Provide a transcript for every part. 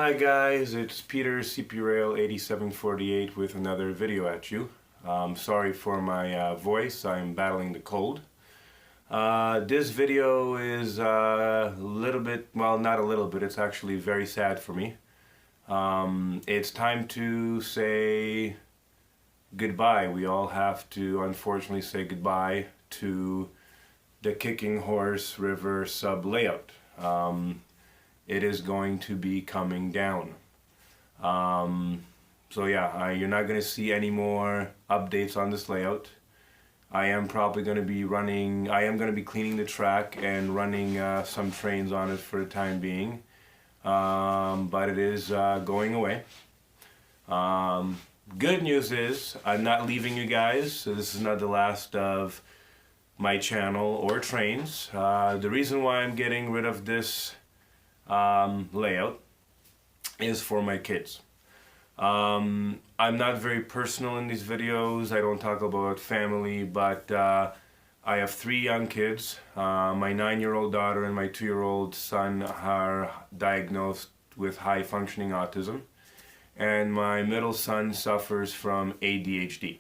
Hi guys, it's Peter CPRail 8748 with another video at you. Sorry for my voice, I'm battling the cold. This video is a little bit, well, not a little bit, it's actually very sad for me. It's time to say goodbye. We all have to unfortunately say goodbye to the Kicking Horse River sub layout. It is going to be coming down. So yeah, you're not going to see any more updates on this layout. I am probably going to be cleaning the track and running some trains on it for the time being. But it is going away. Good news is I'm not leaving you guys, so this is not the last of my channel or trains. The reason why I'm getting rid of this layout is for my kids. I'm not very personal in these videos. I don't talk about family, but I have 3 young kids. My 9-year-old daughter and my 2-year-old son are diagnosed with high functioning autism, and my middle son suffers from ADHD.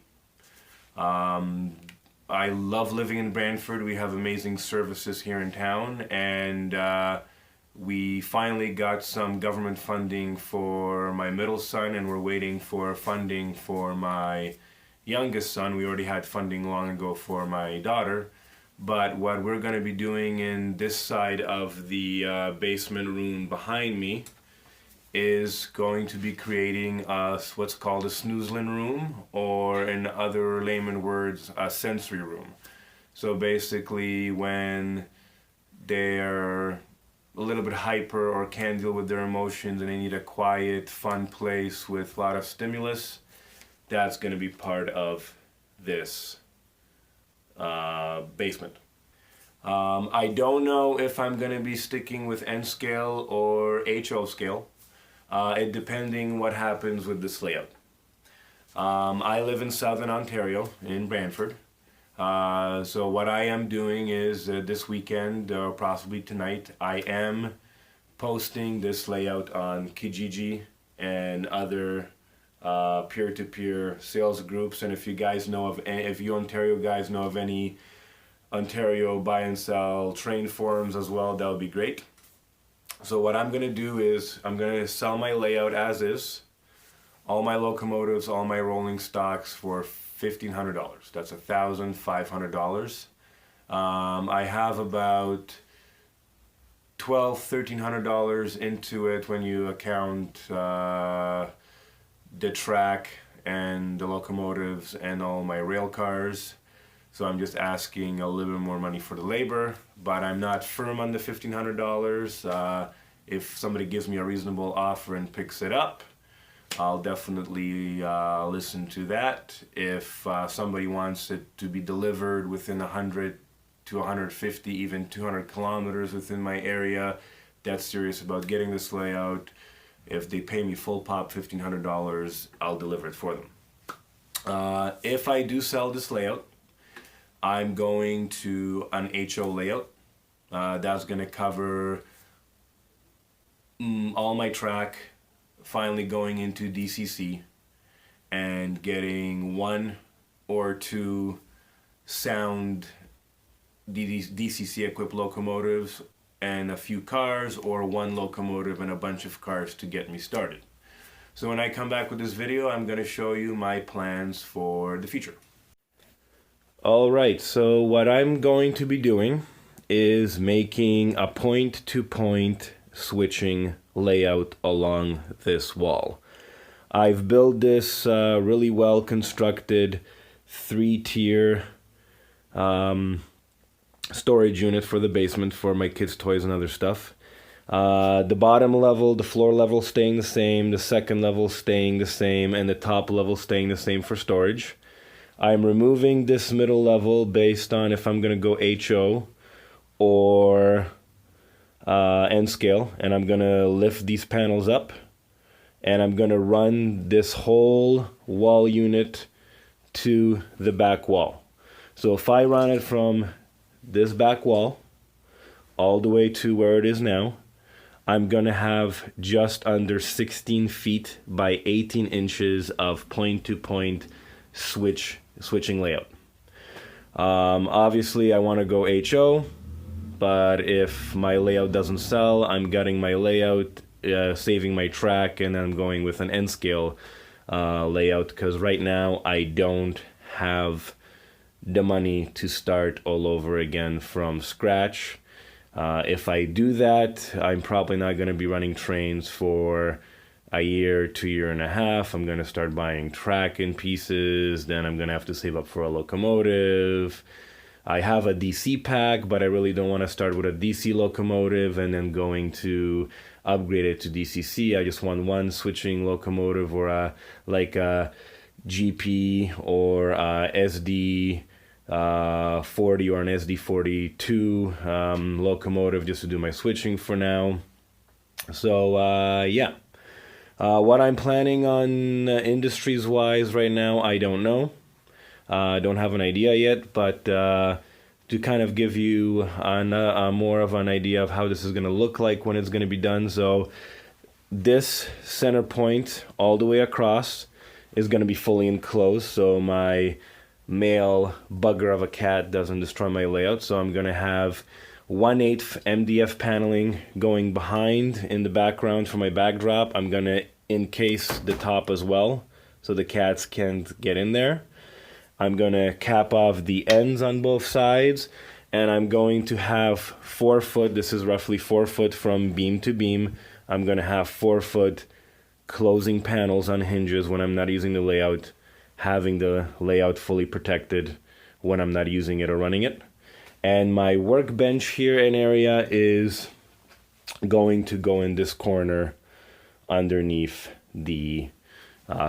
I love living in Brantford. We have amazing services here in town, and we finally got some government funding for my middle son, and we're waiting for funding for my youngest son. We already had funding long ago for my daughter, but what we're going to be doing in this side of the basement room behind me is going to be creating what's called a snoozlin room, or in other layman words, a sensory room. So basically when they're a little bit hyper or can't deal with their emotions and they need a quiet, fun place with a lot of stimulus, that's going to be part of this basement. I don't know if I'm going to be sticking with N scale or HO scale, it depending what happens with this layout. I live in Southern Ontario, in Brantford. So what I am doing is this weekend, or possibly tonight, I am posting this layout on Kijiji and other peer-to-peer sales groups. And if you guys know of, if you Ontario guys know of any Ontario buy and sell train forums as well, that would be great. So what I'm going to do is I'm going to sell my layout as is, all my locomotives, all my rolling stocks for $1,500. That's $1,500. I have about $1,300 into it when you account the track and the locomotives and all my rail cars. So I'm just asking a little bit more money for the labor, but I'm not firm on the $1,500. If somebody gives me a reasonable offer and picks it up, I'll definitely listen to that. If somebody wants it to be delivered within 100 to 150, even 200 kilometers within my area, that's serious about getting this layout, if they pay me full pop $1,500, I'll deliver it for them. If I do sell this layout, I'm going to an HO layout. That's going to cover all my track, finally going into DCC and getting 1 or 2 sound DCC equipped locomotives and a few cars, or 1 locomotive and a bunch of cars to get me started. So when I come back with this video, I'm going to show you my plans for the future. Alright, so what I'm going to be doing is making a point-to-point switching layout along this wall. I've built this really well constructed 3-tier storage unit for the basement for my kids' toys and other stuff. The bottom level, the floor level staying the same, the second level staying the same, and the top level staying the same for storage. I'm removing this middle level based on if I'm going to go HO or N scale, and I'm going to lift these panels up, and I'm going to run this whole wall unit to the back wall. So if I run it from this back wall all the way to where it is now, I'm gonna have just under 16 feet by 18 inches of point-to-point switching layout. Obviously, I want to go HO, but if my layout doesn't sell, I'm gutting my layout, saving my track, and I'm going with an N-scale layout, because right now I don't have the money to start all over again from scratch. If I do that, I'm probably not going to be running trains for a year, 2.5 years. I'm going to start buying track in pieces. Then I'm going to have to save up for a locomotive. I have a DC pack, but I really don't want to start with a DC locomotive and then going to upgrade it to DCC. I just want one switching locomotive, or a GP or a SD 40 or an SD 42 locomotive, just to do my switching for now. So yeah. What I'm planning on industries wise right now, I don't know. I don't have an idea yet, but to kind of give you more of an idea of how this is going to look like when it's going to be done. So this center point all the way across is going to be fully enclosed, so my male bugger of a cat doesn't destroy my layout. So I'm going to have 1/8 MDF paneling going behind in the background for my backdrop. I'm going to encase the top as well, so the cats can't get in there. I'm going to cap off the ends on both sides, and I'm going to have 4 foot, this is roughly 4 foot from beam to beam. I'm going to have 4 foot closing panels on hinges when I'm not using the layout, having the layout fully protected when I'm not using it or running it. And my workbench here in area is going to go in this corner underneath the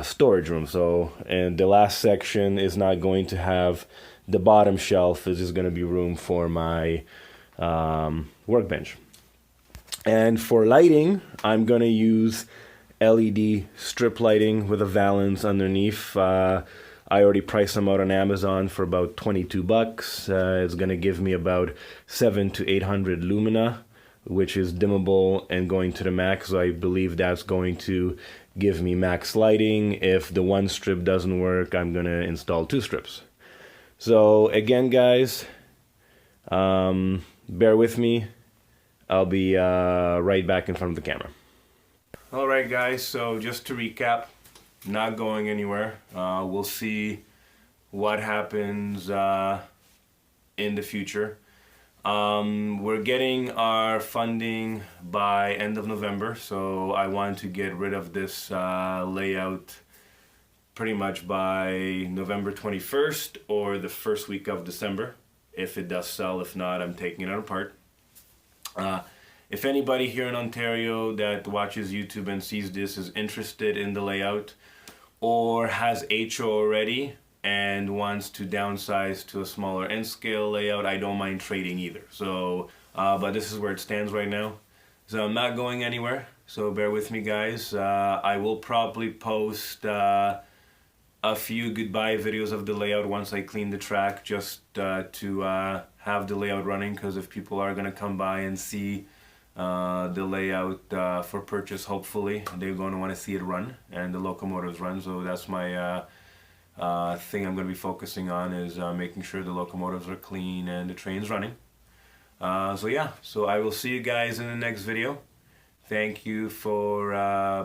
storage room. So, and the last section is not going to have the bottom shelf. It's just going to be room for my workbench. And for lighting, I'm going to use LED strip lighting with a valance underneath. I already priced them out on Amazon for about $22. It's going to give me about 700 to 800 lumina, which is dimmable and going to the max. So I believe that's going to give me max lighting. If the one strip doesn't work, I'm going to install 2 strips. So again, guys, bear with me. I'll be right back in front of the camera. Alright guys, so just to recap, not going anywhere. We'll see what happens in the future. We're getting our funding by end of November, so I want to get rid of this layout pretty much by November 21st or the first week of December, if it does sell. If not, I'm taking it apart. If anybody here in Ontario that watches YouTube and sees this is interested in the layout or has HO already and wants to downsize to a smaller N-scale layout, I don't mind trading either. So, but this is where it stands right now. So I'm not going anywhere, so bear with me, guys. I will probably post a few goodbye videos of the layout once I clean the track, just to have the layout running, because if people are going to come by and see the layout for purchase, hopefully they're going to want to see it run and the locomotives run. So that's my thing I'm going to be focusing on, is making sure the locomotives are clean and the train's running. So yeah, so I will see you guys in the next video. Thank you for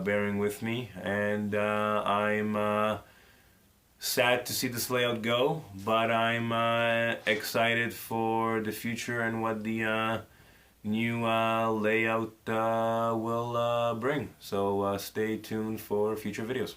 bearing with me, and I'm sad to see this layout go, but I'm excited for the future and what the new layout will bring. So stay tuned for future videos.